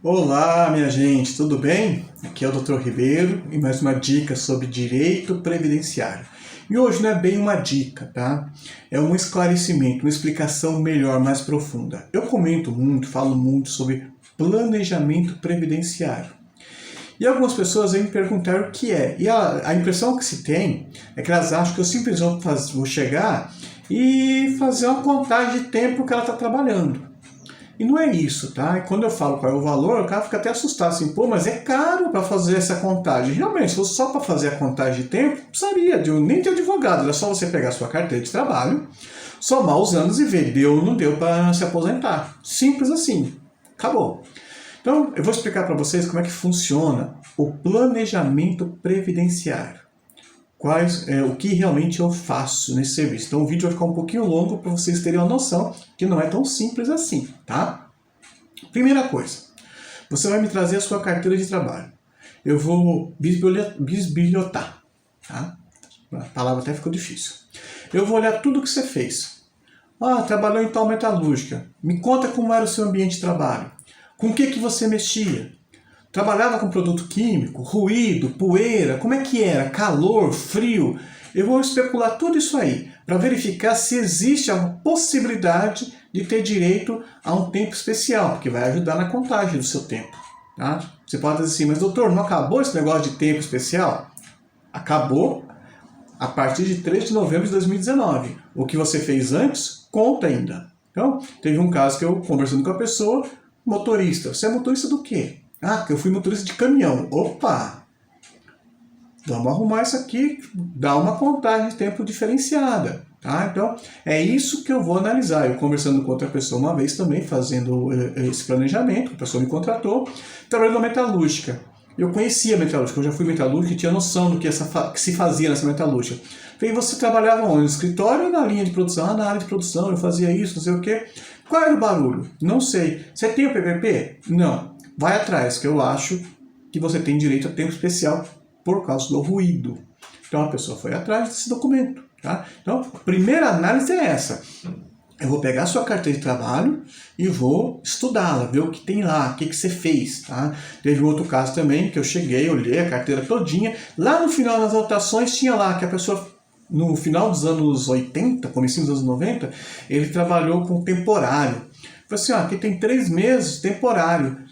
Olá, minha gente, tudo bem? Aqui é o Dr. Ribeiro e mais uma dica sobre direito previdenciário. E hoje não é bem uma dica, tá? É um esclarecimento, uma explicação melhor, mais profunda. Eu comento muito, falo muito sobre planejamento previdenciário. E algumas pessoas vêm me perguntar o que é. E a impressão que se tem é que elas acham que eu simplesmente vou chegar e fazer uma contagem de tempo que ela está trabalhando. E não é isso, tá? E quando eu falo qual é o valor, o cara fica até assustado, assim, pô, mas é caro para fazer essa contagem. Realmente, se fosse só para fazer a contagem de tempo, não precisaria nem de advogado, era só você pegar a sua carteira de trabalho, somar os anos e ver, deu ou não deu para se aposentar. Simples assim. Acabou. Então, eu vou explicar para vocês como é que funciona o planejamento previdenciário. O que realmente eu faço nesse serviço. Então o vídeo vai ficar um pouquinho longo para vocês terem uma noção que não é tão simples assim, tá? Primeira coisa, você vai me trazer a sua carteira de trabalho. Eu vou bisbilhotar, tá? A palavra até ficou difícil. Eu vou olhar tudo que você fez. Ah, trabalhou em tal metalúrgica. Me conta como era o seu ambiente de trabalho. Com o que você mexia? Trabalhava com produto químico, ruído, poeira, como é que era? Calor, frio? Eu vou especular tudo isso aí para verificar se existe a possibilidade de ter direito a um tempo especial, porque vai ajudar na contagem do seu tempo. Tá? Você pode dizer assim, mas doutor, não acabou esse negócio de tempo especial? Acabou a partir de 3 de novembro de 2019. O que você fez antes, conta ainda. Então, teve um caso que eu, conversando com a pessoa, motorista. Você é motorista do quê? Ah, que eu fui motorista de caminhão. Opa! Vamos arrumar isso aqui, dar uma contagem de tempo diferenciada. Tá? Então, é isso que eu vou analisar. Eu conversando com outra pessoa uma vez também, fazendo esse planejamento, a pessoa me contratou, trabalhando na metalúrgica. Eu conhecia a metalúrgica, eu já fui metalúrgico e tinha noção do que se fazia nessa metalúrgica. Falei, você trabalhava onde? No escritório ou na linha de produção? Ah, na área de produção, eu fazia isso, não sei o quê. Qual era o barulho? Não sei. Você tem o PPP? Não. Vai atrás, que eu acho que você tem direito a tempo especial por causa do ruído. Então a pessoa foi atrás desse documento. Tá? Então, a primeira análise é essa. Eu vou pegar a sua carteira de trabalho e vou estudá-la, ver o que tem lá, o que você fez. Tá? Teve um outro caso também que eu cheguei, olhei a carteira todinha. Lá no final das anotações tinha lá que a pessoa, no final dos anos 80, comecinho dos anos 90, ele trabalhou com temporário. Falei assim, aqui tem 3 meses temporário.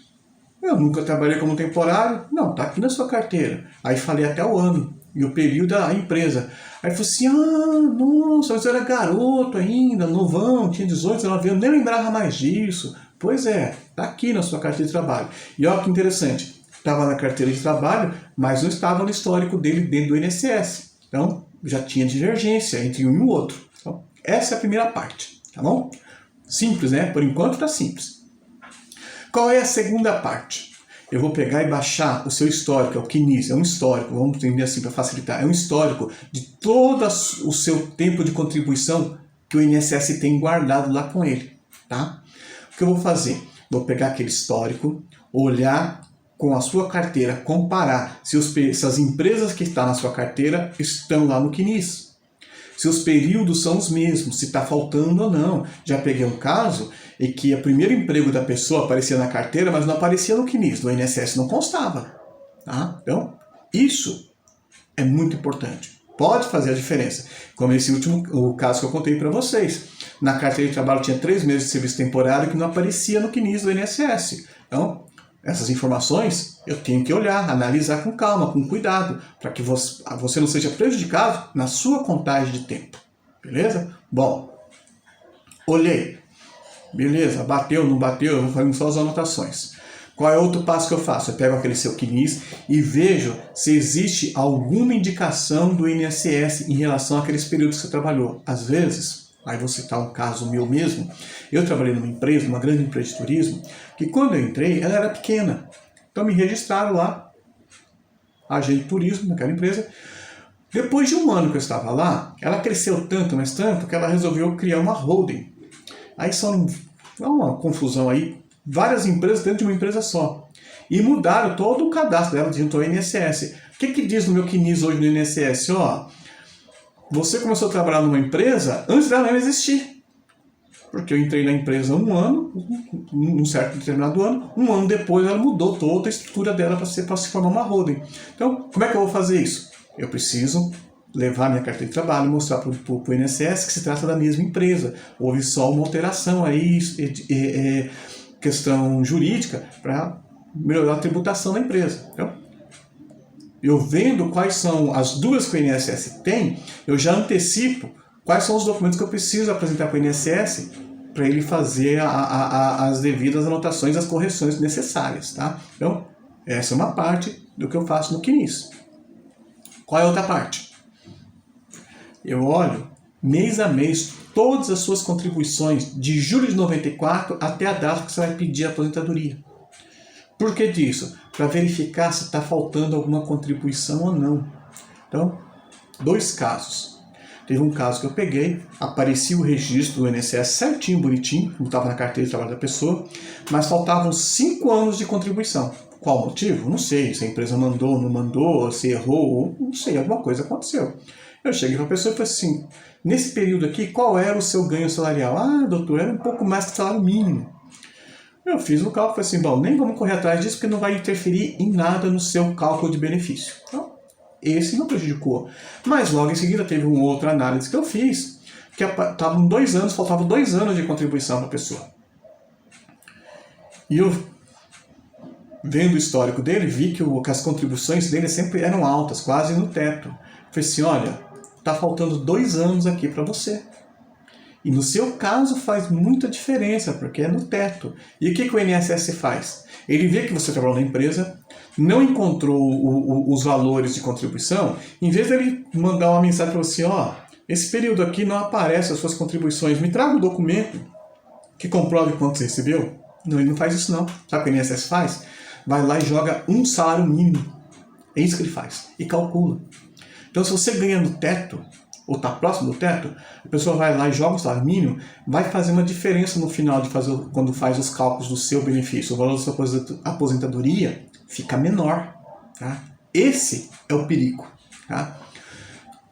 Eu nunca trabalhei como temporário. Não, tá aqui na sua carteira. Aí falei até o ano e o período da empresa. Aí falou assim, nossa, mas eu era garoto ainda, novão, tinha 18, 19 anos, nem lembrava mais disso. Pois é, tá aqui na sua carteira de trabalho. E olha que interessante, estava na carteira de trabalho, mas não estava no histórico dele dentro do INSS. Então, já tinha divergência entre um e o outro. Então, essa é a primeira parte, tá bom? Simples, né? Por enquanto tá simples. Qual é a segunda parte? Eu vou pegar e baixar o seu histórico, é o CNIS, é um histórico, vamos entender assim para facilitar, é um histórico de todo o seu tempo de contribuição que o INSS tem guardado lá com ele, tá? O que eu vou fazer? Vou pegar aquele histórico, olhar com a sua carteira, comparar se as empresas que estão na sua carteira estão lá no CNIS. Se os períodos são os mesmos, se está faltando ou não. Já peguei um caso em que o primeiro emprego da pessoa aparecia na carteira, mas não aparecia no CNIS, no INSS não constava. Tá? Então, isso é muito importante. Pode fazer a diferença. Como esse último o caso que eu contei para vocês. Na carteira de trabalho tinha 3 meses de serviço temporário que não aparecia no CNIS do INSS. Então, essas informações eu tenho que olhar, analisar com calma, com cuidado, para que você não seja prejudicado na sua contagem de tempo. Beleza? Bom, olhei. Beleza, bateu, não bateu, eu vou fazendo só as anotações. Qual é o outro passo que eu faço? Eu pego aquele seu CNIS e vejo se existe alguma indicação do INSS em relação àqueles períodos que você trabalhou. Às vezes, aí vou citar um caso meu mesmo, eu trabalhei numa empresa, numa grande empresa de turismo, que quando eu entrei, ela era pequena. Então me registraram lá, agente de turismo naquela empresa. Depois de um ano que eu estava lá, ela cresceu tanto, mas tanto, que ela resolveu criar uma holding. Aí é uma confusão aí, várias empresas dentro de uma empresa só. E mudaram todo o cadastro dela dentro do INSS. O que diz no meu CNIS hoje no INSS? Ó, você começou a trabalhar numa empresa antes dela nem existir. Porque eu entrei na empresa um ano, num certo determinado ano, um ano depois ela mudou toda a estrutura dela para se formar uma holding. Então, como é que eu vou fazer isso? Eu preciso levar minha carteira de trabalho e mostrar para o INSS que se trata da mesma empresa. Houve só uma alteração aí, questão jurídica, para melhorar a tributação da empresa. Então, eu vendo quais são as dúvidas que o INSS tem, eu já antecipo quais são os documentos que eu preciso apresentar para o INSS para ele fazer as devidas anotações, as correções necessárias, tá? Então, essa é uma parte do que eu faço no CNIS. Qual é a outra parte? Eu olho mês a mês todas as suas contribuições de julho de 94 até a data que você vai pedir a aposentadoria. Por que disso? Para verificar se está faltando alguma contribuição ou não. Então, 2 casos. Teve um caso que eu peguei, aparecia o registro do INSS certinho, bonitinho, como estava na carteira de trabalho da pessoa, mas faltavam 5 anos de contribuição. Qual o motivo? Não sei, se a empresa mandou, não mandou, se errou, não sei, alguma coisa aconteceu. Eu cheguei para a pessoa e falei assim, nesse período aqui, qual era o seu ganho salarial? Ah, doutor, era um pouco mais que o salário mínimo. Eu fiz o cálculo e falei assim, bom, nem vamos correr atrás disso porque não vai interferir em nada no seu cálculo de benefício. Então, esse não prejudicou. Mas logo em seguida teve uma outra análise que eu fiz, que estavam 2 anos, faltavam 2 anos de contribuição para a pessoa. E eu, vendo o histórico dele, vi que as contribuições dele sempre eram altas, quase no teto. Eu falei assim, olha, está faltando 2 anos aqui para você. E no seu caso faz muita diferença, porque é no teto. E o que o INSS faz? Ele vê que você trabalhou na empresa, não encontrou os valores de contribuição, em vez de ele mandar uma mensagem para você, ó, esse período aqui não aparece as suas contribuições, me traga o documento que comprove quanto você recebeu. Não, ele não faz isso não. Sabe o que o INSS faz? Vai lá e joga um salário mínimo. É isso que ele faz. E calcula. Então se você ganha no teto, ou está próximo do teto, a pessoa vai lá e joga o salário mínimo, vai fazer uma diferença no final, quando faz os cálculos do seu benefício. O valor da sua aposentadoria fica menor. Tá? Esse é o perigo. Tá?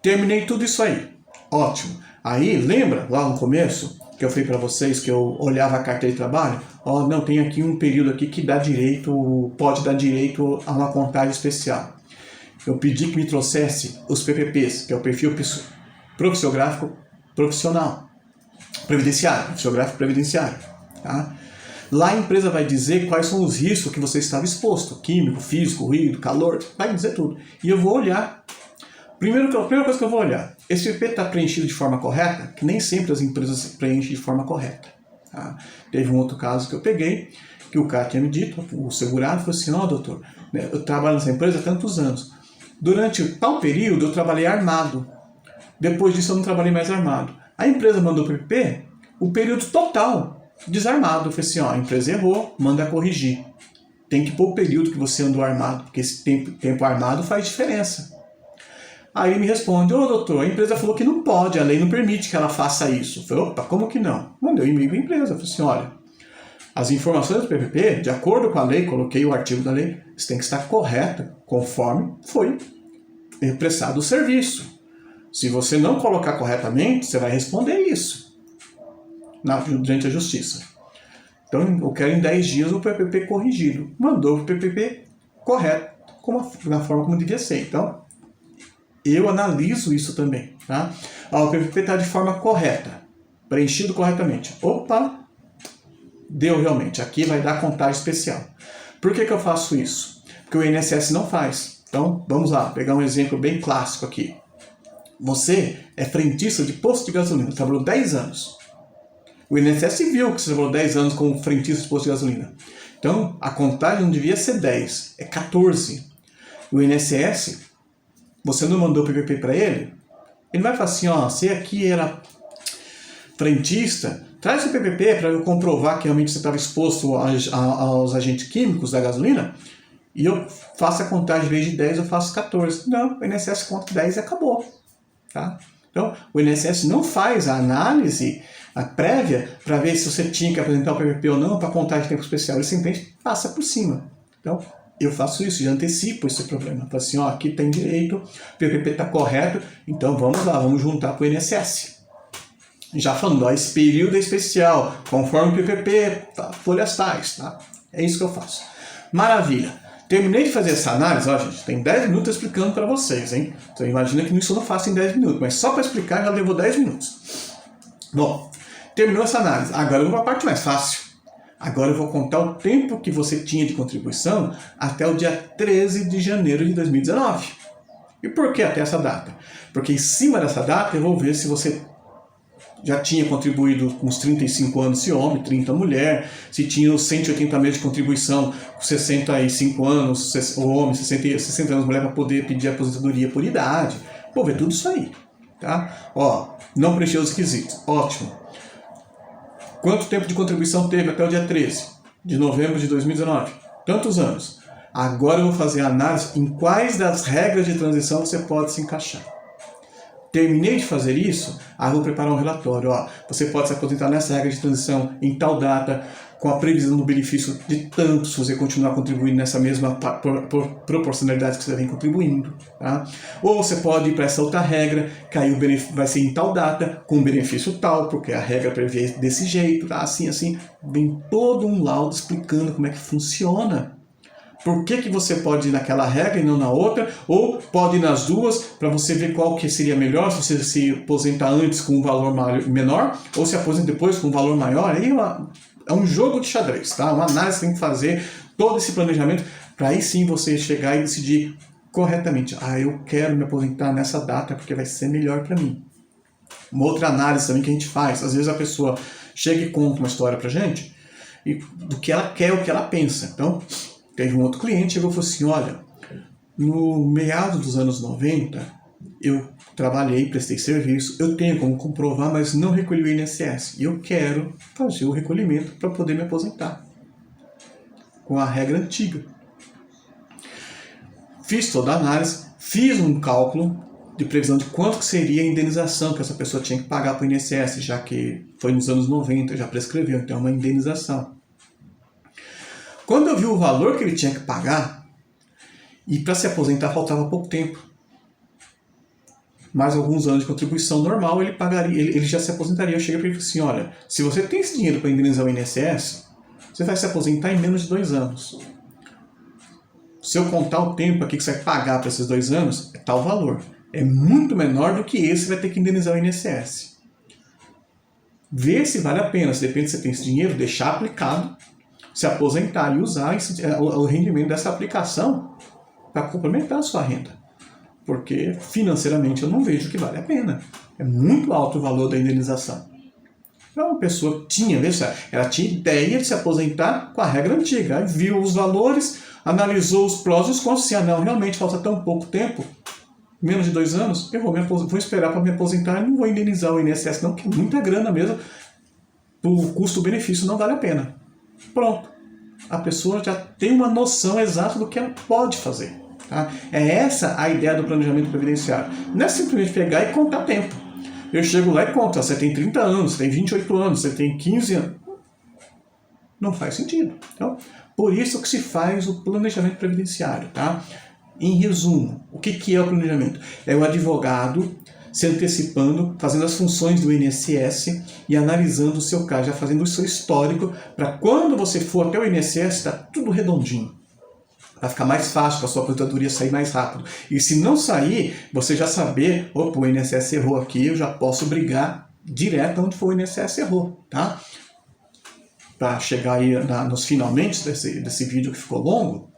Terminei tudo isso aí. Ótimo. Aí, lembra lá no começo, que eu falei para vocês que eu olhava a carteira de trabalho? Ó, não, tem aqui um período aqui que dá direito, pode dar direito a uma contagem especial. Eu pedi que me trouxesse os PPPs, que é o perfil profissiográfico profissional, previdenciário, profissiográfico previdenciário. Tá? Lá a empresa vai dizer quais são os riscos que você estava exposto, químico, físico, ruído, calor, vai dizer tudo. E eu vou olhar. A primeira coisa que eu vou olhar, esse PP está preenchido de forma correta? Que nem sempre as empresas preenchem de forma correta. Tá? Teve um outro caso que eu peguei, que o cara tinha me dito, o segurado, falou assim, ó, doutor, eu trabalho nessa empresa há tantos anos. Durante tal período eu trabalhei armado. Depois disso eu não trabalhei mais armado. A empresa mandou para o PP o período total desarmado. Eu falei assim, ó, a empresa errou, manda corrigir. Tem que pôr o período que você andou armado, porque esse tempo armado faz diferença. Aí ele me responde, ô doutor, a empresa falou que não pode, a lei não permite que ela faça isso. Eu falei, opa, como que não? Mandei um e-mail para a empresa. Eu falei assim, olha, as informações do PPP, de acordo com a lei, coloquei o artigo da lei, isso tem que estar correto, conforme foi prestado o serviço. Se você não colocar corretamente, você vai responder isso durante a justiça. Então, eu quero em 10 dias o PPP corrigido. Mandou o PPP correto, na forma como devia ser. Então, eu analiso isso também. Tá? O PPP está de forma correta, preenchido corretamente. Opa, deu realmente. Aqui vai dar contagem especial. Por que eu faço isso? Porque o INSS não faz. Então, vamos lá, pegar um exemplo bem clássico aqui. Você é frentista de posto de gasolina, trabalhou 10 anos. O INSS viu que você trabalhou 10 anos como frentista de posto de gasolina. Então, a contagem não devia ser 10, é 14. O INSS, você não mandou o PPP para ele? Ele vai falar assim, ó, você aqui era frentista, traz o PPP para eu comprovar que realmente você estava exposto aos agentes químicos da gasolina e eu faço a contagem, em vez de 10 eu faço 14. Não, o INSS conta 10 e acabou. Tá? Então, o INSS não faz a análise prévia para ver se você tinha que apresentar o PPP ou não para contar de tempo especial. Ele simplesmente passa por cima. Então, eu faço isso, já antecipo esse problema. Falo assim, ó, aqui tem direito, o PPP está correto, então vamos lá, vamos juntar para o INSS. Já falando, ó, esse período é especial, conforme o PPP, tá, folhas tais, tá? É isso que eu faço. Maravilha. Terminei de fazer essa análise, ó, gente, tem 10 minutos explicando para vocês, hein? Então imagina que isso eu não faço em 10 minutos, mas só para explicar já levou 10 minutos. Bom, terminou essa análise. Agora eu vou para a parte mais fácil. Agora eu vou contar o tempo que você tinha de contribuição até o dia 13 de janeiro de 2019. E por que até essa data? Porque em cima dessa data eu vou ver se você já tinha contribuído com os 35 anos se homem, 30 mulher, se tinha os 180 meses de contribuição com 65 anos o homem, 60 anos mulher, para poder pedir aposentadoria por idade. Vou ver tudo isso aí. Tá? Ó, não preencheu os requisitos. Ótimo. Quanto tempo de contribuição teve até o dia 13 de novembro de 2019? Tantos anos. Agora eu vou fazer a análise em quais das regras de transição você pode se encaixar. Terminei de fazer isso, vou preparar um relatório. Ó, você pode se aposentar nessa regra de transição em tal data, com a previsão do benefício de tanto, se você continuar contribuindo nessa mesma proporcionalidade que você vem contribuindo. Tá? Ou você pode ir para essa outra regra, que aí o benefício vai ser em tal data, com benefício tal, porque a regra prevê desse jeito, tá? Assim, assim. Vem todo um laudo explicando como é que funciona. Por que você pode ir naquela regra e não na outra, ou pode ir nas duas, para você ver qual que seria melhor, se você se aposentar antes com um valor menor, ou se aposenta depois com um valor maior. Aí é um jogo de xadrez, tá? Uma análise tem que fazer todo esse planejamento, para aí sim você chegar e decidir corretamente. Eu quero me aposentar nessa data, porque vai ser melhor para mim. Uma outra análise também que a gente faz, às vezes a pessoa chega e conta uma história pra gente, e do que ela quer, o que ela pensa. Então, teve um outro cliente que chegou e falou assim, olha, no meado dos anos 90, eu trabalhei, prestei serviço, eu tenho como comprovar, mas não recolhi o INSS. E eu quero fazer o recolhimento para poder me aposentar. Com a regra antiga. Fiz toda a análise, fiz um cálculo de previsão de quanto que seria a indenização que essa pessoa tinha que pagar para o INSS, já que foi nos anos 90, já prescreveu, então é uma indenização. Quando eu vi o valor que ele tinha que pagar, e para se aposentar faltava pouco tempo, mais alguns anos de contribuição normal, ele pagaria, ele já se aposentaria. Eu cheguei para ele e falei assim, olha, se você tem esse dinheiro para indenizar o INSS, você vai se aposentar em menos de 2 anos. Se eu contar o tempo aqui que você vai pagar para esses 2 anos, é tal valor. É muito menor do que esse vai ter que indenizar o INSS. Vê se vale a pena, se depende se você tem esse dinheiro, deixar aplicado, se aposentar e usar o rendimento dessa aplicação para complementar a sua renda. Porque financeiramente eu não vejo que vale a pena. É muito alto o valor da indenização. Então a pessoa ela tinha ideia de se aposentar com a regra antiga. Aí viu os valores, analisou os prós e os contras. Não, realmente falta tão pouco tempo, menos de 2 anos, eu vou esperar para me aposentar e não vou indenizar o INSS não, que é muita grana mesmo. O custo-benefício não vale a pena. Pronto. A pessoa já tem uma noção exata do que ela pode fazer. Tá? É essa a ideia do planejamento previdenciário. Não é simplesmente pegar e contar tempo. Eu chego lá e conto, você tem 30 anos, você tem 28 anos, você tem 15 anos. Não faz sentido. Então, por isso que se faz o planejamento previdenciário. Tá? Em resumo, o que é o planejamento? É o advogado se antecipando, fazendo as funções do INSS e analisando o seu caso, já fazendo o seu histórico, para quando você for até o INSS, está tudo redondinho. Vai ficar mais fácil para a sua aposentadoria sair mais rápido. E se não sair, você já saber, opa, o INSS errou aqui, eu já posso brigar direto onde for o INSS errou, tá? Para chegar aí nos finalmente desse vídeo que ficou longo,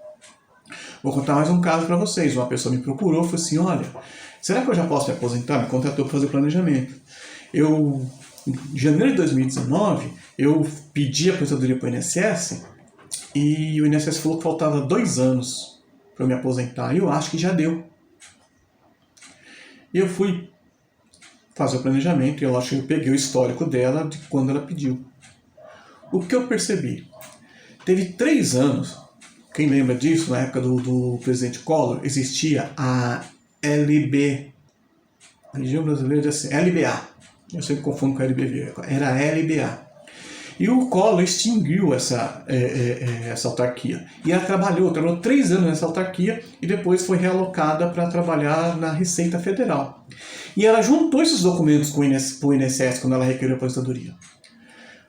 vou contar mais um caso para vocês. Uma pessoa me procurou e falou assim, olha, será que eu já posso me aposentar? Me contratou para fazer planejamento. Em janeiro de 2019, eu pedi a aposentadoria para o INSS e o INSS falou que faltava 2 anos para eu me aposentar. E eu acho que já deu. E eu fui fazer o planejamento e eu acho que eu peguei o histórico dela de quando ela pediu. O que eu percebi? Teve 3 anos, quem lembra disso, na época do presidente Collor, existia a LB, Região Brasileira de LBA. Eu sempre confundo com a LBV. Era a LBA. E o Collor extinguiu essa autarquia. E ela trabalhou 3 anos nessa autarquia e depois foi realocada para trabalhar na Receita Federal. E ela juntou esses documentos com o INSS quando ela requeriu a aposentadoria.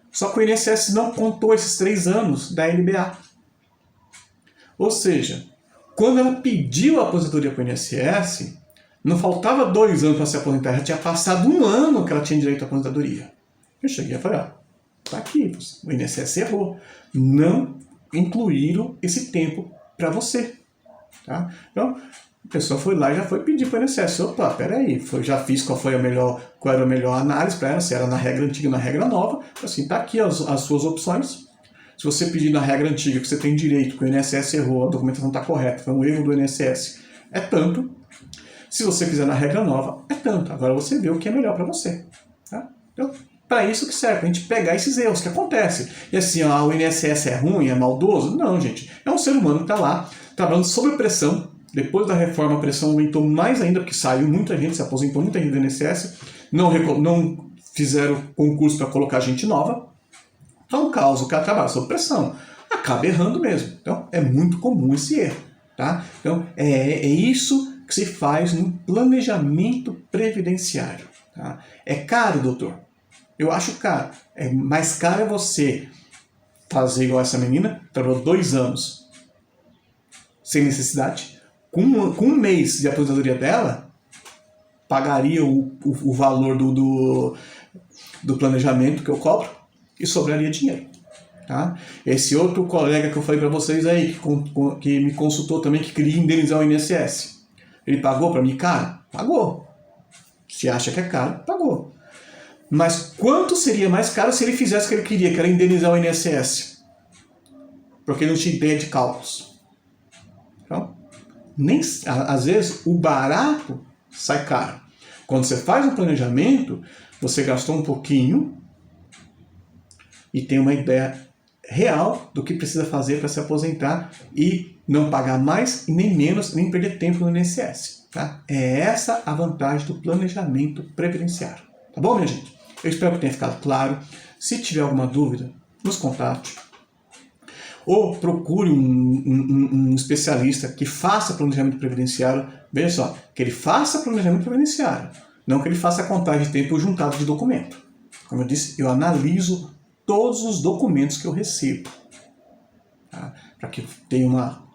Só que o INSS não contou esses 3 anos da LBA. Ou seja, quando ela pediu a aposentadoria para o INSS, não faltava 2 anos para se aposentar, já tinha passado 1 ano que ela tinha direito à aposentadoria. Eu cheguei e falei, ó, tá aqui, o INSS errou. Não incluíram esse tempo para você. Tá? Então, a pessoa foi lá e já foi pedir para o INSS. Opa, peraí, já fiz qual era a melhor análise para ela, se era na regra antiga ou na regra nova. Assim, tá aqui as suas opções. Se você pedir na regra antiga que você tem direito, que o INSS errou, a documentação está correta, foi um erro do INSS, é tanto. Se você fizer na regra nova, é tanto. Agora você vê o que é melhor para você. Tá? Então, para isso que serve, a gente pegar esses erros que acontecem. E assim, ó, o INSS é ruim, é maldoso? Não, gente. É um ser humano que está lá, trabalhando sob pressão. Depois da reforma, a pressão aumentou mais ainda, porque saiu muita gente, se aposentou muita gente do INSS. Não fizeram concurso para colocar gente nova. Então, o caso, o cara trabalha sob pressão. Acaba errando mesmo. Então, é muito comum esse erro. Tá? Então, é isso que se faz no planejamento previdenciário. Tá? É caro, doutor? Eu acho caro. Mais caro é você fazer igual essa menina, trabalhou 2 anos sem necessidade, com 1 mês de aposentadoria dela, pagaria o valor do planejamento que eu cobro e sobraria dinheiro. Tá? Esse outro colega que eu falei para vocês aí, que me consultou também, que queria indenizar o INSS, ele pagou para mim caro? Pagou. Se acha que é caro, pagou. Mas quanto seria mais caro se ele fizesse o que ele queria, que era indenizar o INSS? Porque ele não tinha ideia de cálculos. Então, às vezes o barato sai caro. Quando você faz um planejamento, você gastou um pouquinho e tem uma ideia real do que precisa fazer para se aposentar e não pagar mais, nem menos, nem perder tempo no INSS. Tá? É essa a vantagem do planejamento previdenciário. Tá bom, minha gente? Eu espero que tenha ficado claro. Se tiver alguma dúvida, nos contate. Ou procure um especialista que faça planejamento previdenciário. Veja só, que ele faça planejamento previdenciário, não que ele faça a contagem de tempo juntado de documento. Como eu disse, eu analiso todos os documentos que eu recebo, tá? Para que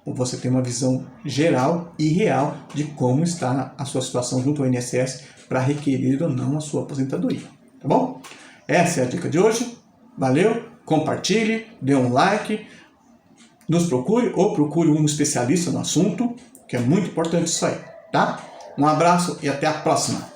você tenha uma visão geral e real de como está a sua situação junto ao INSS para requerer ou não a sua aposentadoria. Tá bom? Essa é a dica de hoje. Valeu, compartilhe, dê um like, nos procure ou procure um especialista no assunto, que é muito importante isso aí, tá? Um abraço e até a próxima!